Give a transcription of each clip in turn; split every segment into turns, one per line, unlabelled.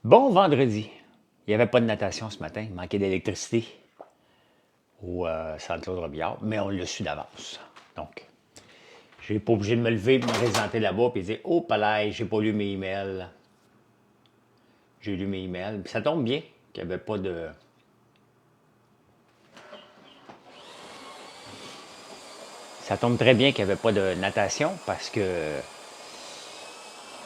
Bon vendredi. Il n'y avait pas de natation ce matin. Il manquait d'électricité au centre Claude Robillard, mais on l'a su d'avance. Donc, je n'ai pas obligé de me lever, de me présenter là-bas et dire oh, palais, j'ai pas lu mes emails. J'ai lu mes emails. Puis ça tombe bien qu'il n'y avait pas de. Ça tombe très bien qu'il n'y avait pas de natation parce que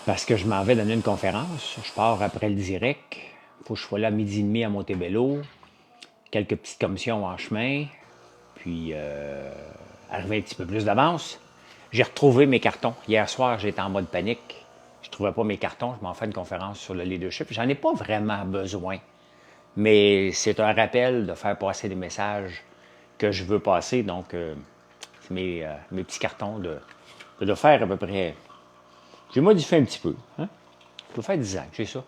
je m'en vais donner une conférence. Je pars après le direct. Il faut que je sois là à midi et demi à Montebello. Quelques petites commissions en chemin. Puis, arrivé un petit peu plus d'avance. J'ai retrouvé mes cartons. Hier soir, j'étais en mode panique. Je ne trouvais pas mes cartons. Je m'en fais une conférence sur le leadership. J'en ai pas vraiment besoin. Mais c'est un rappel de faire passer des messages que je veux passer. Donc, c'est mes petits cartons de faire à peu près. J'ai modifié un petit peu. Hein? Ça peut faire 10 ans que j'ai ça.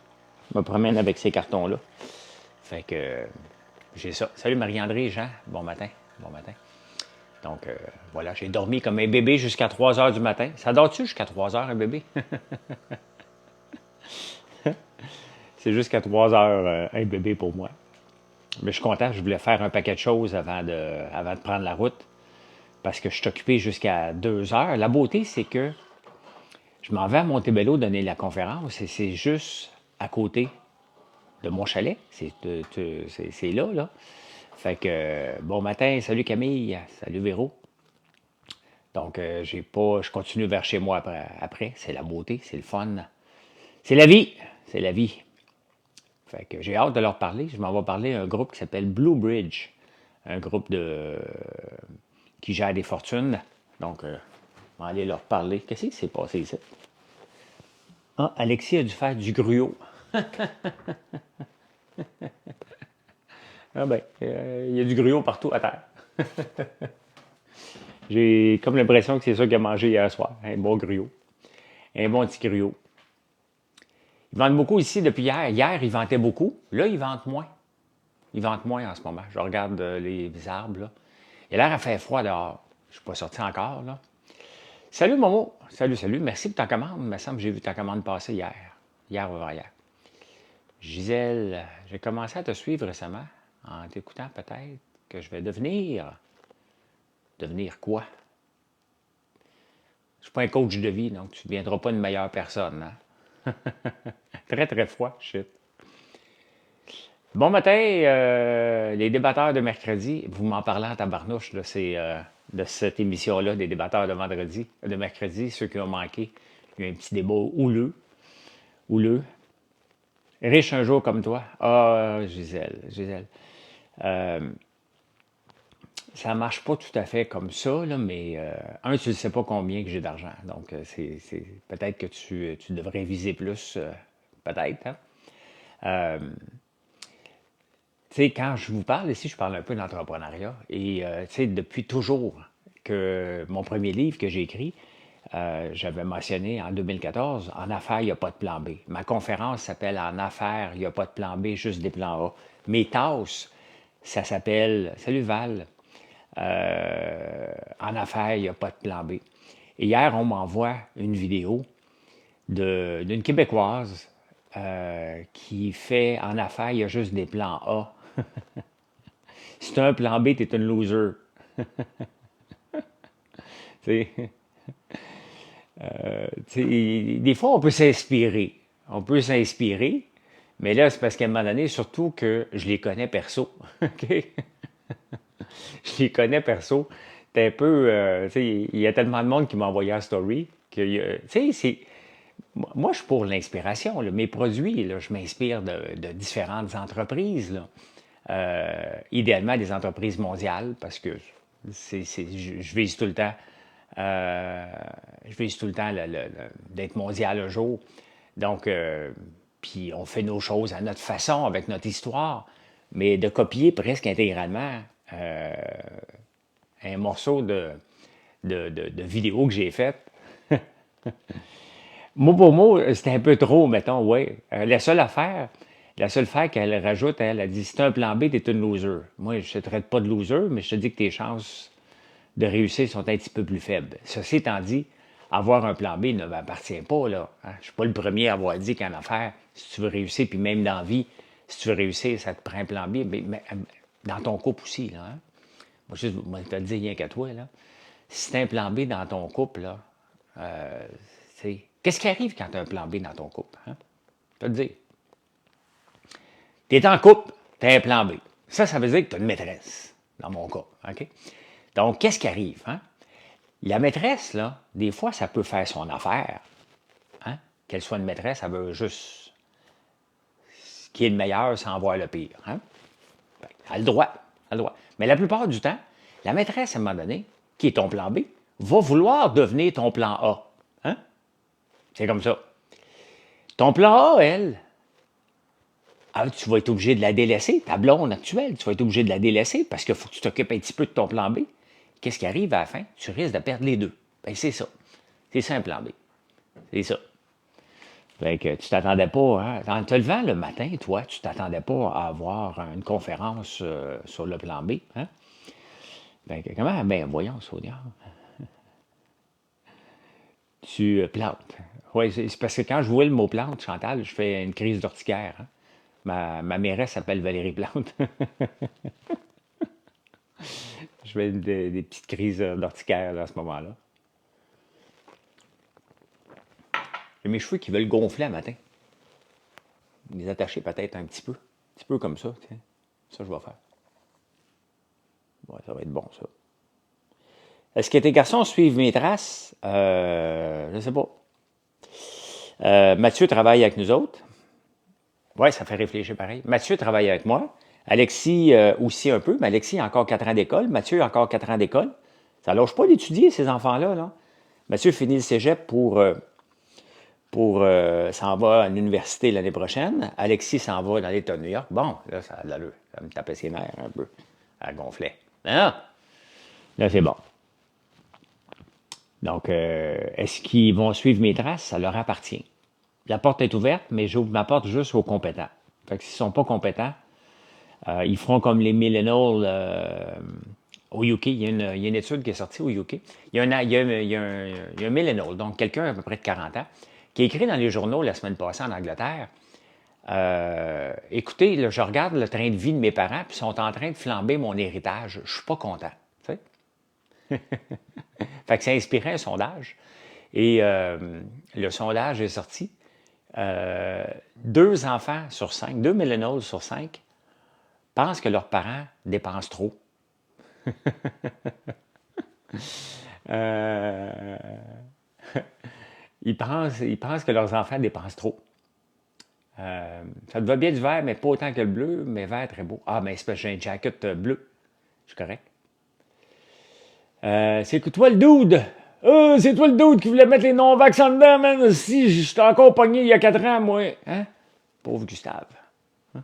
Je me promène avec ces cartons-là. Fait que j'ai ça. Salut Marie-André, Jean. Bon matin. Bon matin. Donc, voilà, j'ai dormi comme un bébé jusqu'à 3 heures du matin. Ça dort-tu jusqu'à 3 heures, un bébé? C'est jusqu'à 3 heures, un bébé pour moi. Mais je suis content, je voulais faire un paquet de choses avant de prendre la route, parce que je suis occupé jusqu'à 2 heures. La beauté, c'est que je m'en vais à Montebello donner la conférence, et c'est juste à côté de mon chalet. C'est là, là. Fait que, bon matin, salut Camille, salut Véro. Donc, je continue vers chez moi après. C'est la beauté, c'est le fun. C'est la vie. C'est la vie. Fait que j'ai hâte de leur parler. Je m'en vais parler à un groupe qui s'appelle Blue Bridge. Un groupe qui gère des fortunes. Donc, je vais aller leur parler. Qu'est-ce qui s'est passé ici? Ah, Alexis a dû faire du gruau. Ah ben, il y a du gruau partout à terre. J'ai comme l'impression que c'est ça qu'il a mangé hier soir. Un bon gruau. Un bon petit gruau. Ils vendent beaucoup ici depuis hier. Hier, ils vantaient beaucoup. Là, ils vendent moins. Ils vendent moins en ce moment. Je regarde les arbres. Là. Il a l'air à faire froid dehors. Je ne suis pas sorti encore. Là. Salut, Momo. Salut, salut. Merci pour ta commande. Il me semble que j'ai vu ta commande passer hier. Hier ou avant-hier. Gisèle, j'ai commencé à te suivre récemment en t'écoutant peut-être que je vais devenir. Devenir quoi? Je ne suis pas un coach de vie, donc tu ne deviendras pas une meilleure personne. Hein? Très, très froid. Shit. Bon matin, les débatteurs de mercredi. Vous m'en parlez en tabarnouche, là, de cette émission-là, des débatteurs de vendredi, de mercredi, ceux qui ont manqué. Il y a eu un petit débat houleux. Houleux. Riche un jour comme toi. Ah, Gisèle, Gisèle. Ça ne marche pas tout à fait comme ça, là, mais tu ne sais pas combien que j'ai d'argent. Donc, peut-être que tu devrais viser plus, peut-être. Hein? Tu sais, quand je vous parle ici, je parle un peu d'entrepreneuriat. Et, tu sais, depuis toujours que mon premier livre que j'ai écrit, j'avais mentionné en 2014, En affaires, il n'y a pas de plan B. Ma conférence s'appelle En affaires, il n'y a pas de plan B, juste des plans A. Mes tasses, ça s'appelle, salut Val, En affaires, il n'y a pas de plan B. Et hier, on m'envoie une vidéo d'une Québécoise qui fait En affaires, il y a juste des plans A. Si tu as un plan B, tu es une loser. Tu sais, des fois, on peut s'inspirer. On peut s'inspirer, mais là, c'est parce qu'à un moment donné, surtout que je les connais perso. OK? Je les connais perso. T'es un peu. Tu sais, il y a tellement de monde qui m'a envoyé la story que. Tu sais, c'est. Moi, je suis pour l'inspiration. Là. Mes produits, là, je m'inspire de différentes entreprises. Là. Idéalement, des entreprises mondiales, parce que je vise tout le temps. Je vise tout le temps d'être mondial un jour. Donc, puis on fait nos choses à notre façon, avec notre histoire, mais de copier presque intégralement un morceau de vidéo que j'ai faite. Mot pour mot, c'était un peu trop, mettons, ouais. La seule affaire qu'elle rajoute, elle a dit, si t'as un plan B, t'es une loser. Moi, je te traite pas de loser, mais je te dis que tes chances de réussir sont un petit peu plus faibles. Ceci étant dit, avoir un plan B ne m'appartient pas, là. Hein? Je ne suis pas le premier à avoir dit qu'en affaires, si tu veux réussir, puis même dans la vie, si tu veux réussir, ça te prend un plan B, mais dans ton couple aussi, là. Hein? Moi, je te le dis rien qu'à toi, là. Si tu as un plan B dans ton couple, là, qu'est-ce qui arrive quand tu as un plan B dans ton couple? Hein? Je vais te dire. Tu es en couple, tu as un plan B. Ça veut dire que tu as une maîtresse, dans mon cas. OK? Donc, qu'est-ce qui arrive? Hein? La maîtresse, là, des fois, ça peut faire son affaire. Hein? Qu'elle soit une maîtresse, elle veut juste ce qui est le meilleur sans voir le pire. Hein? Elle a le droit. Elle a le droit. Mais la plupart du temps, la maîtresse, à un moment donné, qui est ton plan B, va vouloir devenir ton plan A. Hein? C'est comme ça. Ton plan A, elle, tu vas être obligé de la délaisser, ta blonde actuelle, tu vas être obligé de la délaisser parce qu'il faut que tu t'occupes un petit peu de ton plan B. Qu'est-ce qui arrive à la fin? Tu risques de perdre les deux. Ben, c'est ça. C'est ça un plan B. C'est ça. Fait que tu t'attendais pas, hein? En te levant le matin, toi, tu t'attendais pas à avoir une conférence sur le plan B. Hein? Ben, comment? Ben, voyons, Sonia. Tu plantes. Oui, c'est parce que quand je vois le mot plante, Chantal, je fais une crise d'urticaire. Hein? Ma mairesse s'appelle Valérie Plante. Je fais des petites crises d'urticaire à ce moment-là. J'ai mes cheveux qui veulent gonfler le matin. Les attacher peut-être un petit peu comme ça. Tiens. Ça, je vais faire. Ouais, ça va être bon, ça. Est-ce que tes garçons suivent mes traces? Je ne sais pas. Mathieu travaille avec nous autres. Oui, ça fait réfléchir pareil. Mathieu travaille avec moi. Alexis aussi un peu, mais Alexis a encore 4 ans d'école. Mathieu a encore 4 ans d'école. Ça ne lâche pas d'étudier, ces enfants-là. Là. Mathieu finit le cégep pour s'en va à l'université l'année prochaine. Alexis s'en va dans l'État de New York. Bon, là, ça a de l'allure. Ça me tapait ses nerfs un peu. Elle gonflait. Non! Là, c'est bon. Donc, est-ce qu'ils vont suivre mes traces? Ça leur appartient. La porte est ouverte, mais j'ouvre ma porte juste aux compétents. Fait que s'ils ne sont pas compétents, ils feront comme les millennials au UK. Il y a une étude qui est sortie au UK. Il y a un millennial, donc quelqu'un à peu près de 40 ans, qui a écrit dans les journaux la semaine passée en Angleterre. Écoutez, là, je regarde le train de vie de mes parents, puis ils sont en train de flamber mon héritage. Je suis pas content. Tu sais? Fait que ça a inspiré un sondage. Et le sondage est sorti. 2 enfants sur 5, 2 millennials sur 5 pensent que leurs parents dépensent trop. Ils pensent que leurs enfants dépensent trop. Ça te va bien du vert, mais pas autant que le bleu, mais vert très beau. Ah, mais c'est parce que j'ai une jacket bleue. Je suis correct. C'est que toi le dude! C'est toi le dude qui voulait mettre les non-vax en dedans, man! Si, j'étais encore pogné il y a 4 ans, moi! Hein? Pauvre Gustave. Hein?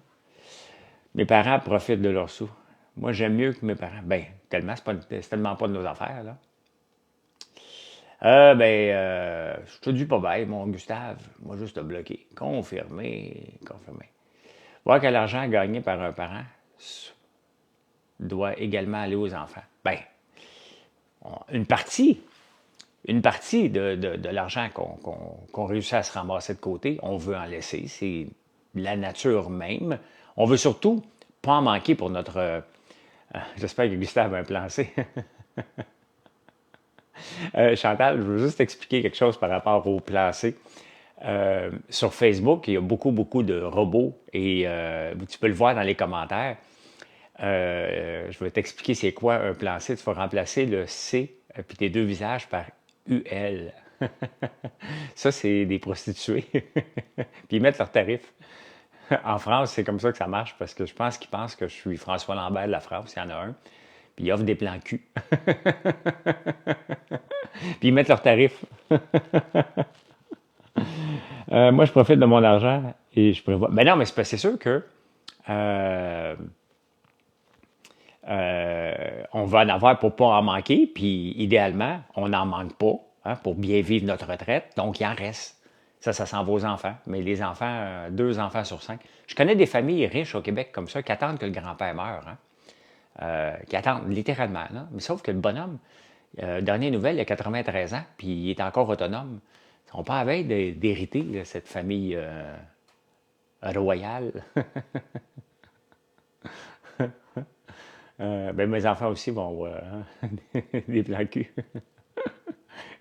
Mes parents profitent de leurs sous. Moi, j'aime mieux que mes parents. Ben, tellement, c'est tellement pas de nos affaires, là. Je te dis pas bête, mon Gustave. Moi, juste te bloquer. Confirmé. Voir que l'argent gagné par un parent doit également aller aux enfants. Ben, une partie de l'argent qu'on réussit à se ramasser de côté, on veut en laisser. C'est la nature même. On veut surtout pas en manquer pour notre... j'espère que Gustave va un plan C. Chantal, je veux juste expliquer quelque chose par rapport au plan C. Sur Facebook, il y a beaucoup de robots et tu peux le voir dans les commentaires. Je vais t'expliquer c'est quoi un plan C. Tu vas remplacer le C puis tes 2 visages par UL. Ça, c'est des prostituées. Puis ils mettent leurs tarifs. En France, c'est comme ça que ça marche parce que je pense qu'ils pensent que je suis François Lambert de la France. Il y en a un. Puis ils offrent des plans cul. Puis ils mettent leurs tarifs. Moi, je profite de mon argent et je prévois. Ben non, mais c'est sûr que on va en avoir pour pas en manquer, puis idéalement, on n'en manque pas hein, pour bien vivre notre retraite, donc il en reste. Ça s'en va aux enfants, mais les enfants, 2 enfants sur 5. Je connais des familles riches au Québec comme ça qui attendent que le grand-père meure, hein, qui attendent littéralement, là. Mais sauf que le bonhomme, Dernière nouvelle, il a 93 ans, puis il est encore autonome. Ils sont pas à veille d'hériter là, cette famille royale. Ben, mes enfants aussi vont avoir des plans cul.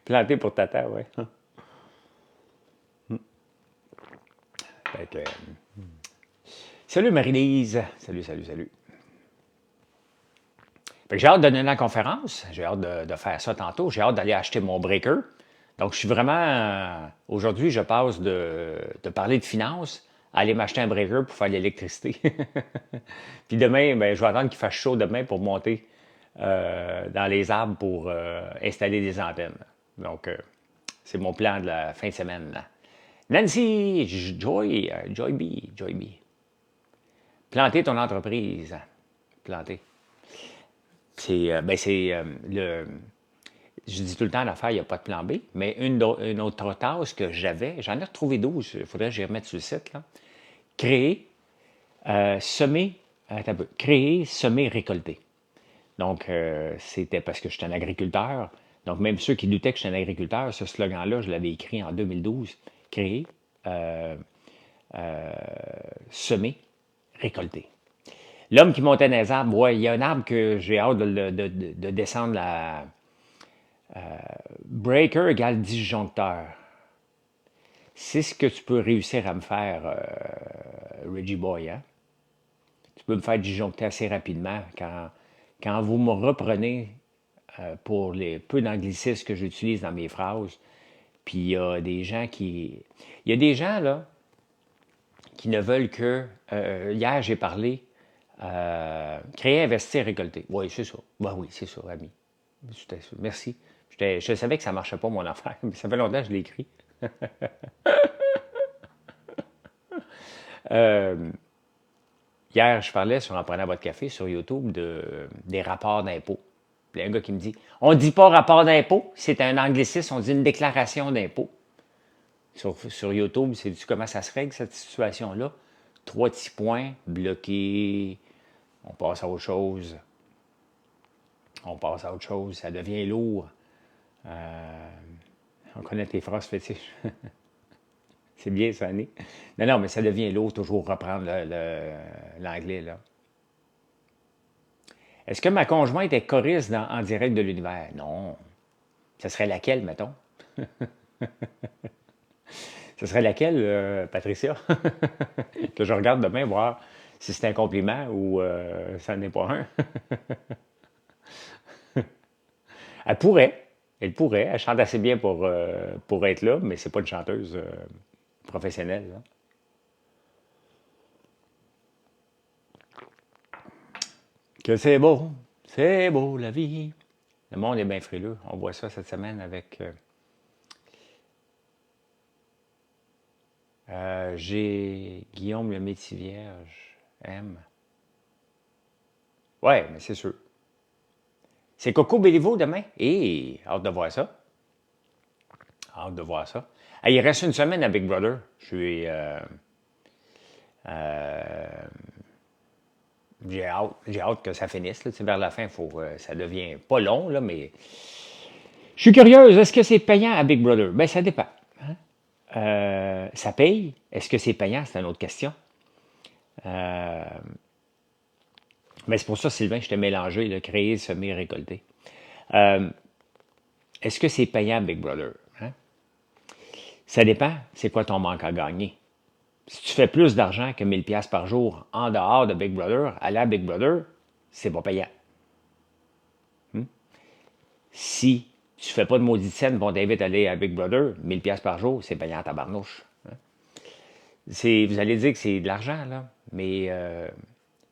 Plantés pour tata, ouais. Fait que, salut Marie-Lise. Salut, salut, salut. Fait que j'ai hâte de donner la conférence. J'ai hâte de faire ça tantôt. J'ai hâte d'aller acheter mon breaker. Donc, je suis vraiment. Aujourd'hui, je passe de parler de finances à aller m'acheter un breaker pour faire de l'électricité. Puis demain, ben, je vais attendre qu'il fasse chaud demain pour monter dans les arbres pour installer des antennes. Donc, c'est mon plan de la fin de semaine. Là. Nancy, Joy B, Joy B. Planter ton entreprise. Planter. Le. Je dis tout le temps à l'affaire, il n'y a pas de plan B, mais une autre tâche que j'avais, j'en ai retrouvé 12, il faudrait que j'y remette sur le site, là. Créer, semer, créer, semer, récolter. Donc, c'était parce que je suis un agriculteur. Donc, même ceux qui doutaient que je suis un agriculteur, ce slogan-là, je l'avais écrit en 2012. Créer, euh, semer, récolter. L'homme qui montait dans les arbres, ouais, il y a un arbre que j'ai hâte de descendre la breaker égale disjoncteur. C'est ce que tu peux réussir à me faire, Reggie Boy. Hein? Tu peux me faire disjoncter assez rapidement quand vous me reprenez pour les peu d'anglicismes que j'utilise dans mes phrases. Puis il y a des gens qui. Il y a des gens, là, qui ne veulent que. Hier, j'ai parlé. Créer, investir, récolter. Oui, c'est ça. Ben oui, c'est ça, ami. Merci. Je savais que ça ne marchait pas, mon affaire, mais ça fait longtemps que je l'ai écrit. Hier, je parlais sur En prenant votre café sur YouTube des rapports d'impôts. Il y a un gars qui me dit on ne dit pas rapport d'impôt, c'est un anglicisme, on dit une déclaration d'impôt. Sur YouTube, c'est comment ça se règle cette situation-là. 3 petits points, bloqué, on passe à autre chose. On passe à autre chose, ça devient lourd. On connaît tes phrases fétiches. C'est bien, ça, Annie. Non, mais ça devient lourd, toujours reprendre l'anglais, là. Est-ce que ma conjointe est choriste en direct de l'univers? Non. Ce serait laquelle, mettons? Ce serait laquelle, Patricia? Que je regarde demain, voir si c'est un compliment ou ça n'est pas un. Elle pourrait. Elle pourrait. Elle chante assez bien pour être là, mais c'est pas une chanteuse professionnelle. Là. Que c'est beau la vie. Le monde est bien frileux. On voit ça cette semaine avec. J'ai Guillaume le Métivierge. M. Ouais, mais c'est sûr. C'est Coco Béliveau demain. Et hâte de voir ça. Hâte de voir ça. Il reste une semaine à Big Brother. Je suis. J'ai hâte que ça finisse. Là. Vers la fin, ça devient pas long, là, mais. Je suis curieuse. Est-ce que c'est payant à Big Brother? Ben, ça dépend. Hein? Ça paye. Est-ce que c'est payant? C'est une autre question. Mais c'est pour ça, Sylvain, je t'ai mélangé, là, créer, semer, récolter. Est-ce que c'est payant, Big Brother? Hein? Ça dépend, c'est quoi ton manque à gagner. Si tu fais plus d'argent que 1000$ par jour en dehors de Big Brother, aller à Big Brother, c'est pas payant. Si tu fais pas de maudite scène, on t'invite à aller à Big Brother, 1000$ par jour, c'est payant à tabarnouche. Hein? Vous allez dire que c'est de l'argent, là, mais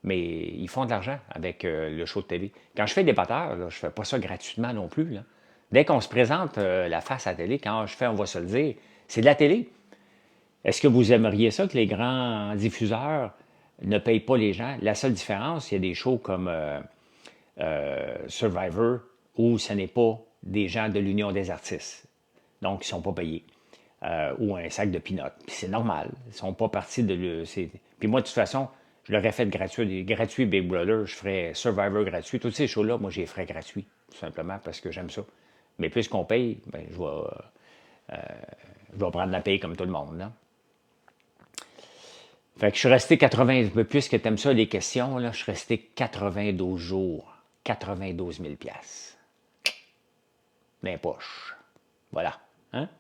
ils font de l'argent avec le show de télé. Quand je fais des batteurs, là, je fais pas ça gratuitement non plus. Là. Dès qu'on se présente la face à la télé, quand je fais, on va se le dire, c'est de la télé. Est-ce que vous aimeriez ça que les grands diffuseurs ne payent pas les gens? La seule différence, il y a des shows comme Survivor où ce n'est pas des gens de l'Union des artistes. Donc, ils ne sont pas payés. Ou un sac de peanuts. Puis c'est normal. Ils ne sont pas partis de... Puis moi, de toute façon, Je l'aurais fait gratuit Big Brother, je ferais Survivor gratuit. Tous ces shows-là, moi, je les ferais gratuits, tout simplement parce que j'aime ça. Mais puisqu'on paye, ben, je vais prendre la paye comme tout le monde. Là. Fait que je suis resté 80, puisque tu aimes ça, les questions, là, je suis resté 92 jours. 92 000 piastres. Dans les poches. Voilà. Hein?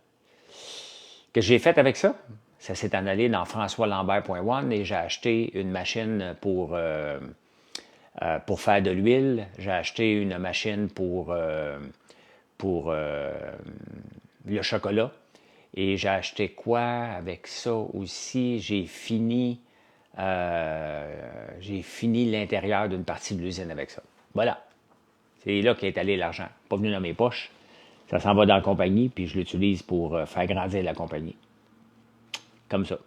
Que j'ai fait avec ça? Ça s'est en allé dans françoislambert.one et j'ai acheté une machine pour faire de l'huile. J'ai acheté une machine pour le chocolat. Et j'ai acheté quoi avec ça aussi? J'ai fini l'intérieur d'une partie de l'usine avec ça. Voilà. C'est là qu'est allé l'argent. Pas venu dans mes poches. Ça s'en va dans la compagnie, puis je l'utilise pour faire grandir la compagnie. Comme ça.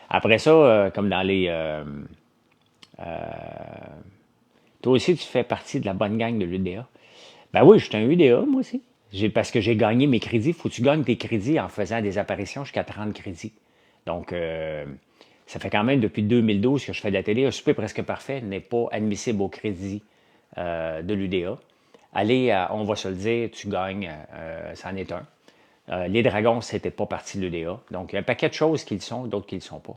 Après ça, comme dans les... toi aussi, tu fais partie de la bonne gang de l'UDA. Ben oui, je suis un UDA, moi aussi. Parce que j'ai gagné mes crédits. Faut que tu gagnes tes crédits en faisant des apparitions jusqu'à 30 crédits. Donc, ça fait quand même depuis 2012 que je fais de la télé. Un souper presque parfait n'est pas admissible au crédit de l'UDA. Allez, on va se le dire, tu gagnes, c'en est un. Les Dragons, c'était pas partie de l'UDA. Donc, il y a un paquet de choses qui le sont, d'autres qui ne le sont pas.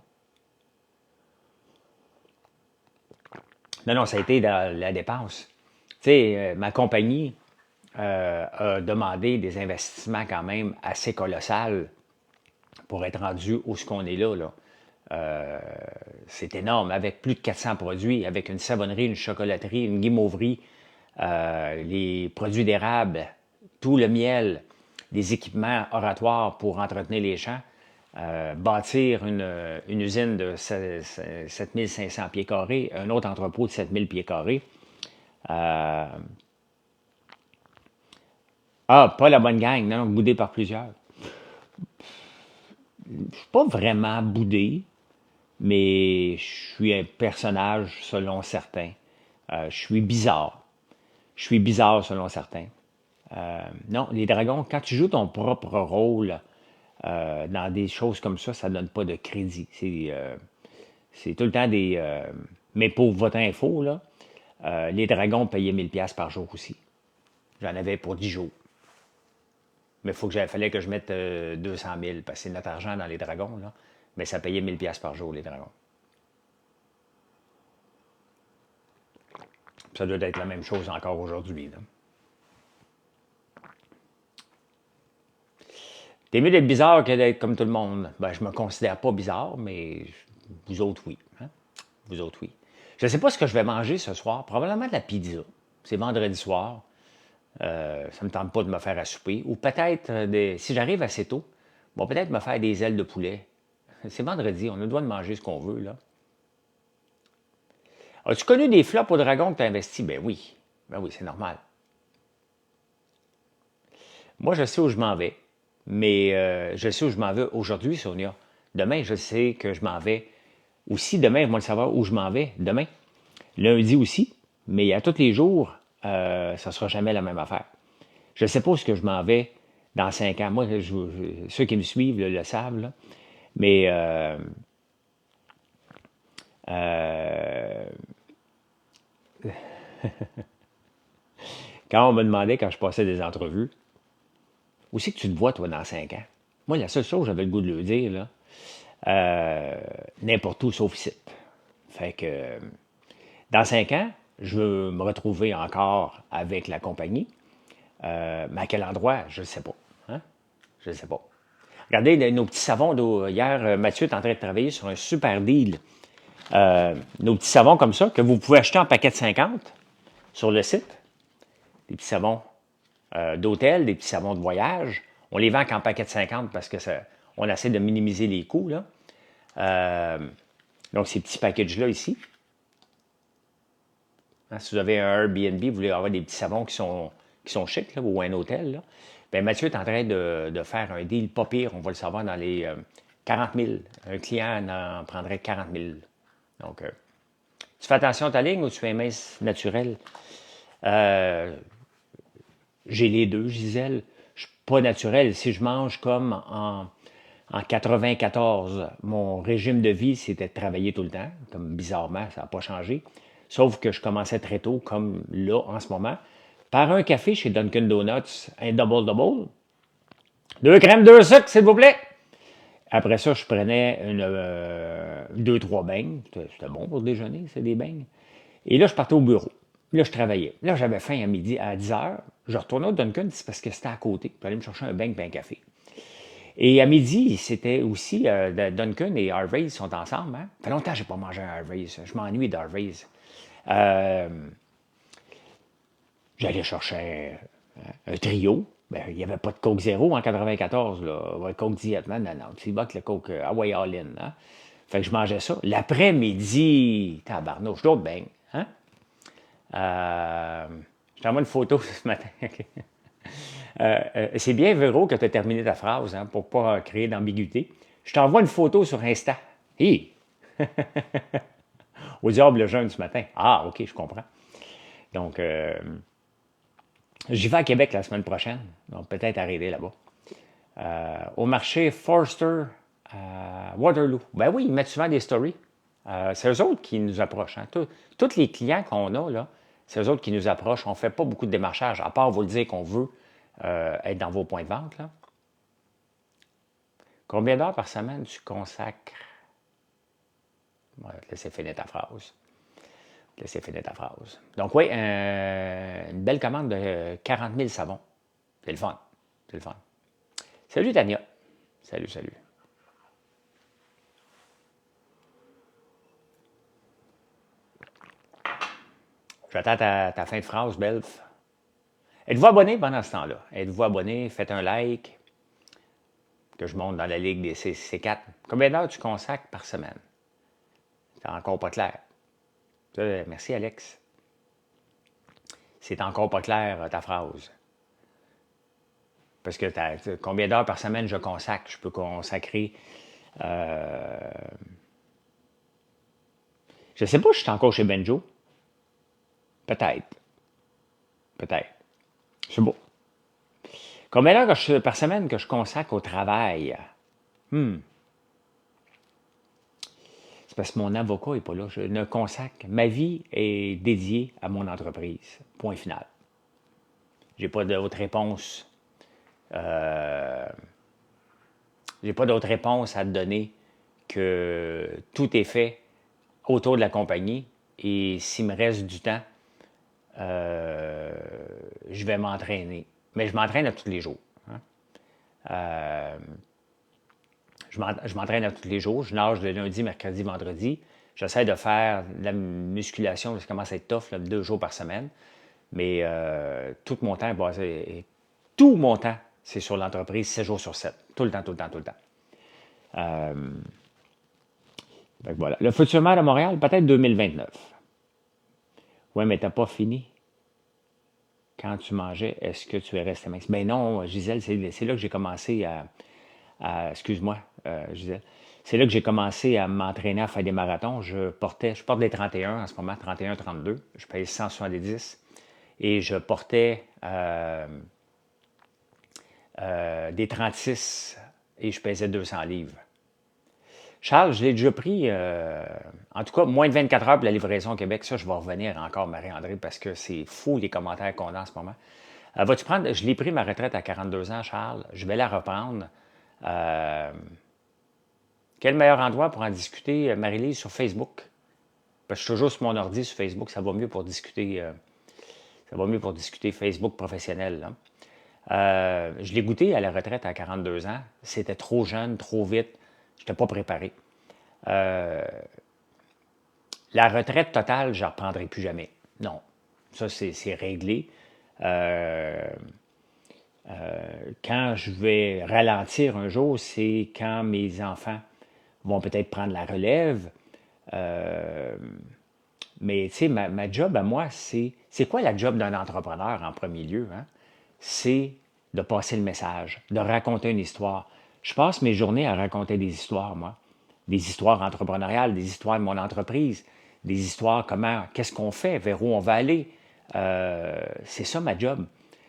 Non, ça a été dans la dépense. Tu sais, ma compagnie a demandé des investissements quand même assez colossales pour être rendu où ce qu'on est là. C'est énorme, avec plus de 400 produits, avec une savonnerie, une chocolaterie, une guimauverie, les produits d'érable, tout le miel, des équipements oratoires pour entretenir les champs, bâtir une usine de 7500 pieds carrés, un autre entrepôt de 7000 pieds carrés. Pas la bonne gang, non, boudé par plusieurs. Je ne suis pas vraiment boudé, mais je suis un personnage selon certains. Je suis bizarre. Je suis bizarre selon certains. Non, les dragons, quand tu joues ton propre rôle dans des choses comme ça ne donne pas de crédit. C'est tout le temps des... mais pour votre info, là, les dragons payaient 1000$ par jour aussi. J'en avais pour 10 jours. Mais fallait que je mette 200 000 parce que c'est notre argent dans les dragons. Là. Mais ça payait 1000$ par jour, les dragons. Ça doit être la même chose encore aujourd'hui. T'es mieux d'être bizarre que d'être comme tout le monde. Ben, je me considère pas bizarre, mais vous autres, oui. Hein? Vous autres, oui. Je ne sais pas ce que je vais manger ce soir. Probablement de la pizza. C'est vendredi soir. Ça ne me tente pas de me faire à souper. Ou peut-être, si j'arrive assez tôt, bon, peut-être me faire des ailes de poulet. C'est vendredi, on a le droit de manger ce qu'on veut, là. As-tu connu des flops au dragon que tu as investis? Ben oui. Ben oui, c'est normal. Moi, je sais où je m'en vais. Mais je sais où je m'en vais aujourd'hui, Sonia. Demain, je sais que je m'en vais. Aussi, demain, moi, le savoir où je m'en vais. Demain. Lundi aussi. Mais à tous les jours, ça ne sera jamais la même affaire. Je ne sais pas où je m'en vais dans 5 ans. Moi, ceux qui me suivent le savent. Là. Mais quand on me demandait, quand je passais des entrevues, où c'est que tu te vois, toi, dans 5 ans? Moi, la seule chose que j'avais le goût de le dire, là, n'importe où sauf ici. Fait que dans 5 ans, je veux me retrouver encore avec la compagnie. Mais à quel endroit, je ne sais pas. Hein? Je ne sais pas. Regardez nos petits savons d'eau. Hier, Mathieu est en train de travailler sur un super deal. Nos petits savons comme ça, que vous pouvez acheter en paquet de 50 sur le site. Des petits savons d'hôtel, des petits savons de voyage. On les vend qu'en paquet de 50 parce que on essaie de minimiser les coûts. Là. Donc, ces petits packages-là ici. Hein, si vous avez un Airbnb, vous voulez avoir des petits savons qui sont chics, là, ou un hôtel, là. Bien, Mathieu est en train de faire un deal pas pire, on va le savoir, dans les 40 000. Un client en prendrait 40 000. Donc, tu fais attention à ta ligne ou tu fais un mince naturel? J'ai les deux, Gisèle. Je ne suis pas naturel. Si je mange comme En 94, mon régime de vie, c'était de travailler tout le temps. Comme bizarrement, ça n'a pas changé. Sauf que je commençais très tôt, comme là, en ce moment, par un café chez Dunkin' Donuts, un double-double. Deux crèmes, deux sucres, s'il vous plaît. Après ça, je prenais deux, trois beignes. C'était bon pour déjeuner, c'est des beignes. Et là, je partais au bureau. Là, je travaillais. Là, j'avais faim à midi, à 10 heures. Je retournais au Dunkin', c'est parce que c'était à côté. Je allais me chercher un beigne et un café. Et à midi, c'était aussi Duncan et Harvey's sont ensemble. Hein? Ça fait longtemps que je n'ai pas mangé un Harvey's. Je m'ennuie d'Harvey's. Euh, J'allais chercher un trio. Ben, il n'y avait pas de Coke Zéro en 94. Là. Ouais, Coke Diet, non, non. Tu vas que le Coke Hawaii All-In. Hein? Fait que je mangeais ça. L'après-midi, tabarnouche, d'autres beignes. Hein? Je t'envoie une photo ce matin. C'est bien, Véro, que tu as terminé ta phrase hein, pour ne pas créer d'ambiguïté. Je t'envoie une photo sur Insta. Hi! Au diable le jeûne ce matin. Ah, OK, je comprends. Donc, j'y vais à Québec la semaine prochaine. Donc, peut-être arriver là-bas. Au marché Forster à Waterloo. Ben oui, ils mettent souvent des stories. C'est eux autres qui nous approchent. Hein. Tous les clients qu'on a, là, c'est eux autres qui nous approchent. On ne fait pas beaucoup de démarchage, à part vous le dire qu'on veut être dans vos points de vente. Là. Combien d'heures par semaine tu consacres? Laissez finir ta phrase. Laissez finir ta phrase. Donc oui, une belle commande de 40 000 savons. C'est le fun. C'est le fun. Salut Tania. Salut, salut. J'attends ta fin de phrase, Belf. Êtes-vous abonné pendant ce temps-là? Êtes-vous abonné? Faites un like. Que je monte dans la ligue des C4. Combien d'heures tu consacres par semaine? C'est encore pas clair. Merci, Alex. C'est encore pas clair, ta phrase. Parce que combien d'heures par semaine je consacre? Je peux consacrer... Je ne sais pas si je suis encore chez Benjo. Peut-être. Peut-être. C'est beau. Combien d'heures par semaine que je consacre au travail? C'est parce que mon avocat n'est pas là. Je ne consacre. Ma vie est dédiée à mon entreprise. Point final. J'ai pas d'autre réponse. J'ai pas d'autre réponse à te donner que tout est fait autour de la compagnie. Et s'il me reste du temps, je vais m'entraîner. Mais je m'entraîne à tous les jours. Hein. Je m'entraîne à tous les jours. Je nage le lundi, mercredi, vendredi. J'essaie de faire de la musculation. Ça commence à être tough, là, 2 jours par semaine. Mais tout mon temps est basé. Tout mon temps, c'est sur l'entreprise, 7 jours sur 7. Tout le temps, tout le temps, tout le temps. Voilà. Le futur maire de Montréal, peut-être 2029. Oui, mais t'as pas fini. Quand tu mangeais, est-ce que tu es resté mince? Ben non, Gisèle, c'est là que j'ai commencé excuse-moi, Gisèle. C'est là que j'ai commencé à m'entraîner à faire des marathons. Je porte des 31 en ce moment, 31-32. Je pèse 170. Et je portais des 36 et je pesais 200 livres. Charles, je l'ai déjà pris, en tout cas, moins de 24 heures pour la livraison au Québec. Ça, je vais revenir encore, Marie-André, parce que c'est fou les commentaires qu'on a en ce moment. Vas-tu prendre, je l'ai pris ma retraite à 42 ans, Charles. Je vais la reprendre. Quel meilleur endroit pour en discuter, Marie-Lise, sur Facebook? Parce que je suis toujours sur mon ordi sur Facebook, ça va mieux pour discuter. Ça va mieux pour discuter Facebook professionnel. Là. Je l'ai goûté à la retraite à 42 ans. C'était trop jeune, trop vite. Je n'étais pas préparé. La retraite totale, je ne reprendrai plus jamais. Non. Ça, c'est réglé. Quand je vais ralentir un jour, c'est quand mes enfants vont peut-être prendre la relève. Mais tu sais, ma job à moi, c'est quoi la job d'un entrepreneur en premier lieu? Hein? C'est de passer le message, de raconter une histoire. Je passe mes journées à raconter des histoires, moi. Des histoires entrepreneuriales, des histoires de mon entreprise, des histoires qu'est-ce qu'on fait, vers où on va aller. C'est ça ma job.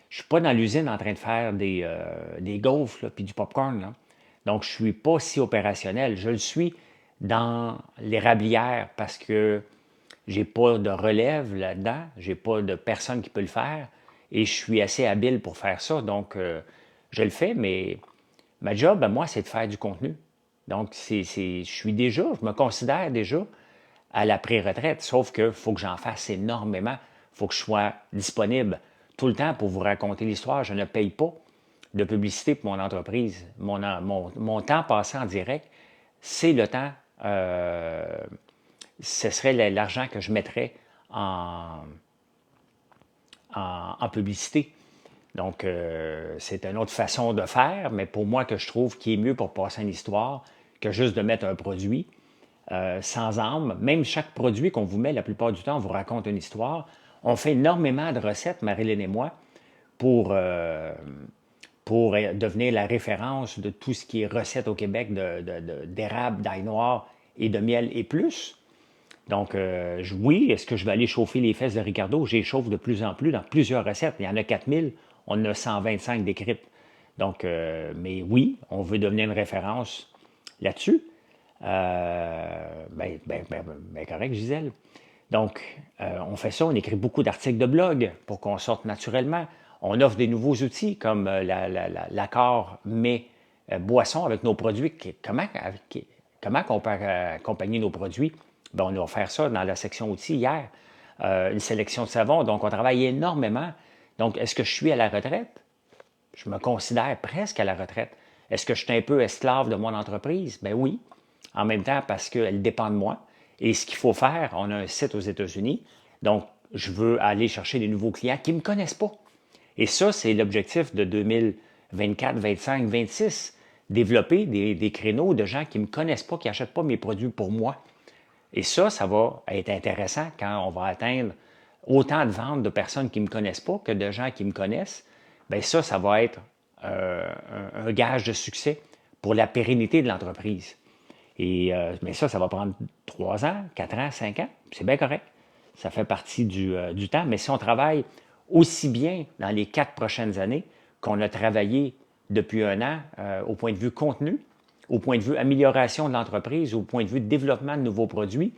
Je ne suis pas dans l'usine en train de faire des gaufres puis du popcorn. Là. Donc, je ne suis pas si opérationnel. Je le suis dans l'érablière parce que j'ai pas de relève là-dedans, j'ai pas de personne qui peut le faire et je suis assez habile pour faire ça. Donc, je le fais, mais ma job, moi, c'est de faire du contenu. Donc, je me considère déjà à la pré-retraite, sauf qu'il faut que j'en fasse énormément. Il faut que je sois disponible tout le temps pour vous raconter l'histoire. Je ne paye pas de publicité pour mon entreprise. Mon temps passé en direct, c'est le temps, ce serait l'argent que je mettrais en, en publicité. Donc, c'est une autre façon de faire, mais pour moi, que je trouve qui est mieux pour passer une histoire que juste de mettre un produit sans âme. Même chaque produit qu'on vous met, la plupart du temps, on vous raconte une histoire. On fait énormément de recettes, Marilyn et moi, pour, devenir la référence de tout ce qui est recettes au Québec d'érable, d'ail noir et de miel et plus. Donc, oui, est-ce que je vais aller chauffer les fesses de Ricardo? J'y chauffe de plus en plus dans plusieurs recettes. Il y en a 4000, on en a 125 décrites. Donc, mais oui, on veut devenir une référence là-dessus. Correct, Gisèle. Donc, on fait ça, on écrit beaucoup d'articles de blog pour qu'on sorte naturellement. On offre des nouveaux outils comme l'accord mais boisson avec nos produits. Comment on peut accompagner nos produits? Bien, on a offert ça dans la section outils hier. Une sélection de savons. Donc, on travaille énormément. Donc, est-ce que je suis à la retraite? Je me considère presque à la retraite. Est-ce que je suis un peu esclave de mon entreprise? Ben oui. En même temps, parce qu'elle dépend de moi. Et ce qu'il faut faire, on a un site aux États-Unis. Donc, je veux aller chercher des nouveaux clients qui ne me connaissent pas. Et ça, c'est l'objectif de 2024, 25, 26. Développer des créneaux de gens qui ne me connaissent pas, qui n'achètent pas mes produits pour moi. Et ça va être intéressant quand on va atteindre autant de ventes de personnes qui ne me connaissent pas que de gens qui me connaissent. Bien ça va être un gage de succès pour la pérennité de l'entreprise. Mais ça va prendre 3 ans, 4 ans, 5 ans. C'est bien correct. Ça fait partie du temps. Mais si on travaille aussi bien dans les 4 prochaines années qu'on a travaillé depuis un an au point de vue contenu, au point de vue amélioration de l'entreprise, au point de vue développement de nouveaux produits,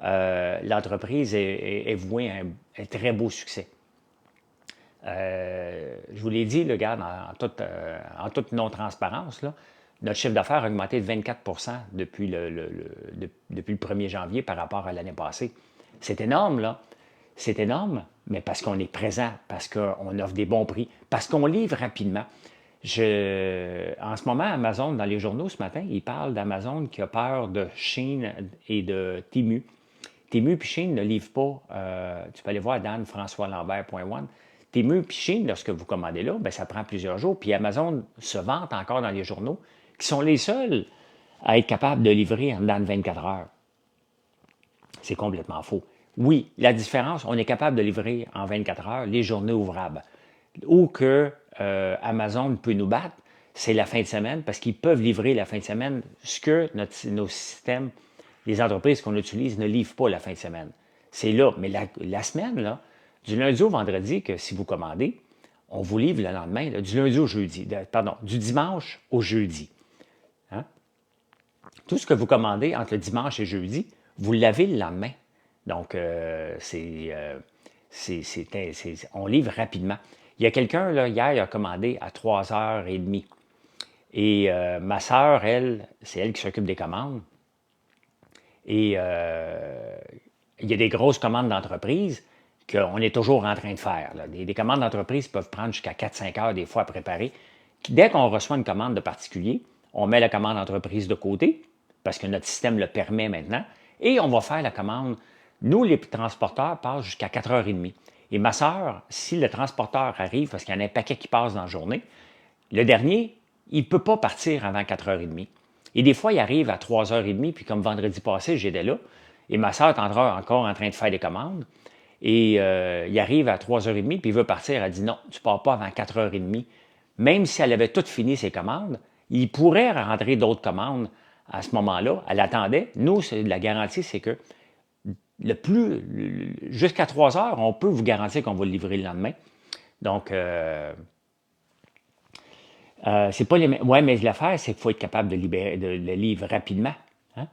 l'entreprise est vouée à un très beau succès. Je vous l'ai dit, regarde, en toute non-transparence, notre chiffre d'affaires a augmenté de 24 depuis le 1er janvier par rapport à l'année passée. C'est énorme, là. C'est énorme, mais parce qu'on est présent, parce qu'on offre des bons prix, parce qu'on livre rapidement. En ce moment, Amazon, dans les journaux ce matin, il parle d'Amazon qui a peur de Shein et de Temu. Temu et Shein ne livrent pas. Tu peux aller voir danfrançoislambert.one. Temu et Shein, lorsque vous commandez là, bien, ça prend plusieurs jours. Puis Amazon se vante encore dans les journaux qui sont les seuls à être capables de livrer en dedans de 24 heures. C'est complètement faux. Oui, la différence, on est capable de livrer en 24 heures les journées ouvrables. Où que Amazon peut nous battre, c'est la fin de semaine, parce qu'ils peuvent livrer la fin de semaine ce que nos systèmes, les entreprises qu'on utilise ne livrent pas la fin de semaine. C'est là. Mais la semaine, là, du lundi au vendredi, que si vous commandez, on vous livre le lendemain, là, du lundi au jeudi, du dimanche au jeudi. Hein? Tout ce que vous commandez entre le dimanche et jeudi, vous l'avez le lendemain. Donc, on livre rapidement. Il y a quelqu'un, là, hier, il a commandé à 3h30. Et ma sœur, elle, c'est elle qui s'occupe des commandes. Et il y a des grosses commandes d'entreprise qu'on est toujours en train de faire. Là. Des commandes d'entreprise peuvent prendre jusqu'à 4-5 heures des fois à préparer. Dès qu'on reçoit une commande de particulier, on met la commande d'entreprise de côté, parce que notre système le permet maintenant, et on va faire la commande. Nous, les transporteurs, passent jusqu'à 4h30. Et ma sœur, si le transporteur arrive, parce qu'il y en a un paquet qui passe dans la journée, le dernier, il ne peut pas partir avant 4h30. Et des fois, il arrive à 3h30, puis comme vendredi passé, j'étais là, et ma sœur est encore en train de faire des commandes, et il arrive à 3h30, puis il veut partir, elle dit non, tu ne pars pas avant 4h30. Même si elle avait tout fini ses commandes, il pourrait rentrer d'autres commandes à ce moment-là. Elle attendait. Nous, la garantie, c'est que jusqu'à 3 heures, on peut vous garantir qu'on va le livrer le lendemain. Donc, C'est pas les mêmes. Ouais, mais l'affaire, c'est qu'il faut être capable de le livrer rapidement. Hein?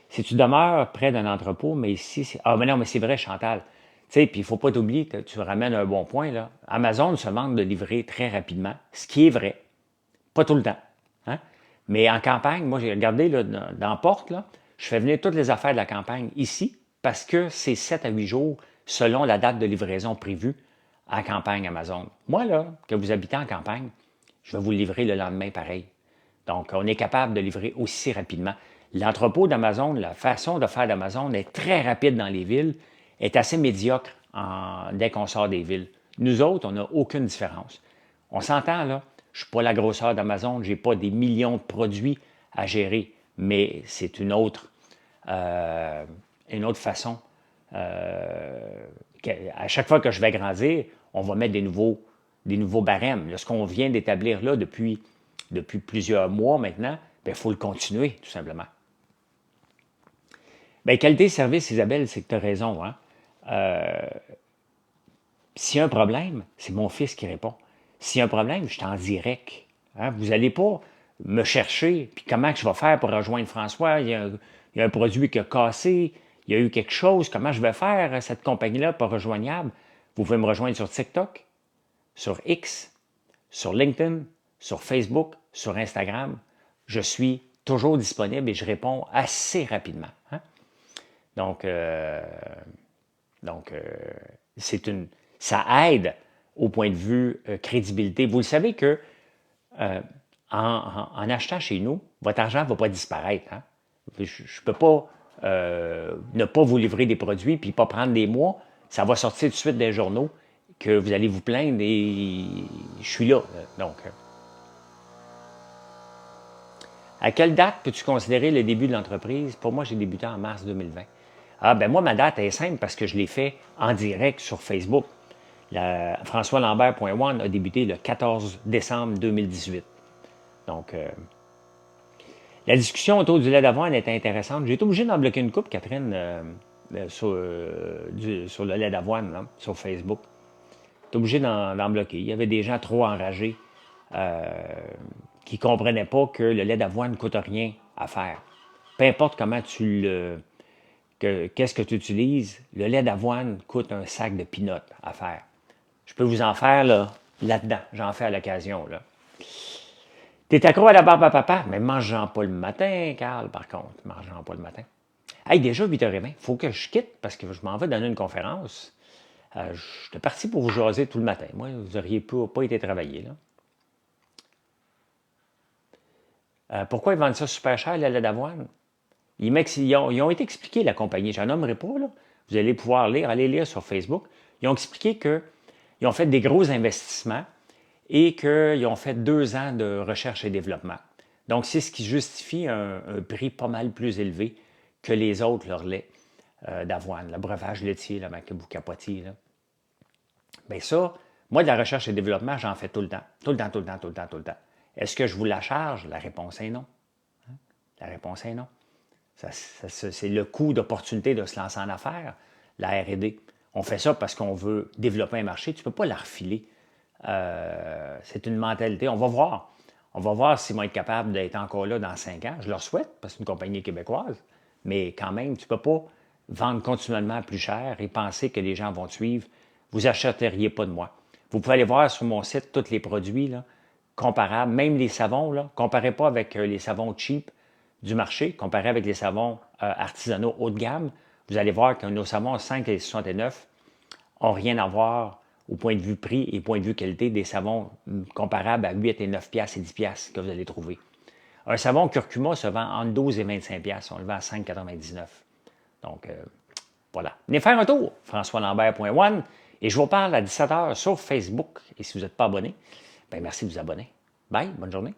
Si tu demeures près d'un entrepôt, mais ici, ah, mais non, mais c'est vrai, Chantal. Tu sais, puis il faut pas t'oublier que tu ramènes un bon point, là. Amazon se demande de livrer très rapidement, ce qui est vrai. Pas tout le temps. Hein? Mais en campagne, moi, j'ai regardé là, dans la porte, là, je fais venir toutes les affaires de la campagne ici parce que c'est 7 à 8 jours selon la date de livraison prévue à campagne Amazon. Moi, là, que vous habitez en campagne, je vais vous le livrer le lendemain pareil. Donc, on est capable de livrer aussi rapidement. L'entrepôt d'Amazon, la façon de faire d'Amazon est très rapide dans les villes, est assez médiocre dès qu'on sort des villes. Nous autres, on n'a aucune différence. On s'entend, là, je ne suis pas la grosseur d'Amazon, je n'ai pas des millions de produits à gérer, mais c'est une autre façon. À chaque fois que je vais grandir, on va mettre des nouveaux barèmes. Là, ce qu'on vient d'établir là depuis plusieurs mois maintenant, il faut le continuer, tout simplement. Bien, qualité service, Isabelle, c'est que tu as raison. Hein? S'il y a un problème, c'est mon fils qui répond. S'il y a un problème, je suis en direct. Hein? Vous n'allez pas me chercher, puis comment je vais faire pour rejoindre François? Il y a un produit qui a cassé, il y a eu quelque chose, comment je vais faire cette compagnie-là pas rejoignable? Vous pouvez me rejoindre sur TikTok, sur X, sur LinkedIn, sur Facebook, sur Instagram. Je suis toujours disponible et je réponds assez rapidement. Hein? Donc, ça aide au point de vue crédibilité. Vous le savez que en achetant chez nous, votre argent ne va pas disparaître. Hein? Je ne peux pas ne pas vous livrer des produits puis pas prendre des mois. Ça va sortir tout de suite des journaux que vous allez vous plaindre et je suis là. Donc, à quelle date peux-tu considérer le début de l'entreprise? Pour moi, j'ai débuté en mars 2020. Ah, ben moi, ma date est simple parce que je l'ai fait en direct sur Facebook. FrançoisLambert.one a débuté le 14 décembre 2018. Donc, la discussion autour du lait d'avoine était intéressante. J'ai été obligé d'en bloquer une coupe, Catherine, sur le lait d'avoine, là, sur Facebook. J'ai été obligé d'en bloquer. Il y avait des gens trop enragés qui ne comprenaient pas que le lait d'avoine ne coûte rien à faire. Peu importe comment qu'est-ce que tu utilises, le lait d'avoine coûte un sac de peanuts à faire. Je peux vous en faire là-dedans. J'en fais à l'occasion. Là. T'es accro à la barbe à papa? Mais mange-en pas le matin, Carl, par contre. Mange-en pas le matin. Hey, déjà 8h20. Il faut que je quitte parce que je m'en vais donner une conférence. J'étais parti pour vous jaser tout le matin. Moi, vous n'auriez pas été travaillé. Là. Pourquoi ils vendent ça super cher, le lait d'avoine? Ils ont été expliqués, la compagnie. Je n'en nommerai pas. Là. Vous allez pouvoir lire, allez lire sur Facebook. Ils ont expliqué qu'ils ont fait des gros investissements et qu'ils ont fait 2 ans de recherche et développement. Donc, c'est ce qui justifie un prix pas mal plus élevé que les autres, leur lait d'avoine, le breuvage laitier, là, que vous capotiez. Là. Bien ça, moi, de la recherche et développement, j'en fais tout le temps. Tout le temps, tout le temps, tout le temps, tout le temps. Est-ce que je vous la charge? La réponse est non. Hein? La réponse est non. C'est le coût d'opportunité de se lancer en affaires, la R&D. On fait ça parce qu'on veut développer un marché. Tu ne peux pas la refiler. C'est une mentalité. On va voir. On va voir s'ils vont être capables d'être encore là dans 5 ans. Je leur souhaite, parce que c'est une compagnie québécoise. Mais quand même, tu ne peux pas vendre continuellement plus cher et penser que les gens vont te suivre. Vous n'achèteriez pas de moi. Vous pouvez aller voir sur mon site tous les produits là, comparables, même les savons. Là, comparez pas avec les savons cheap du marché, comparez avec les savons artisanaux haut de gamme. Vous allez voir que nos savons 5 et 69 n'ont rien à voir au point de vue prix et point de vue qualité des savons comparables à 8 et 9 piastres et 10 piastres que vous allez trouver. Un savon curcuma se vend entre 12 et 25 piastres. On le vend à 5,99. Donc, voilà. Venez faire un tour, FrançoisLambert.one. Et je vous parle à 17h sur Facebook. Et si vous n'êtes pas abonné, bien merci de vous abonner. Bye, bonne journée.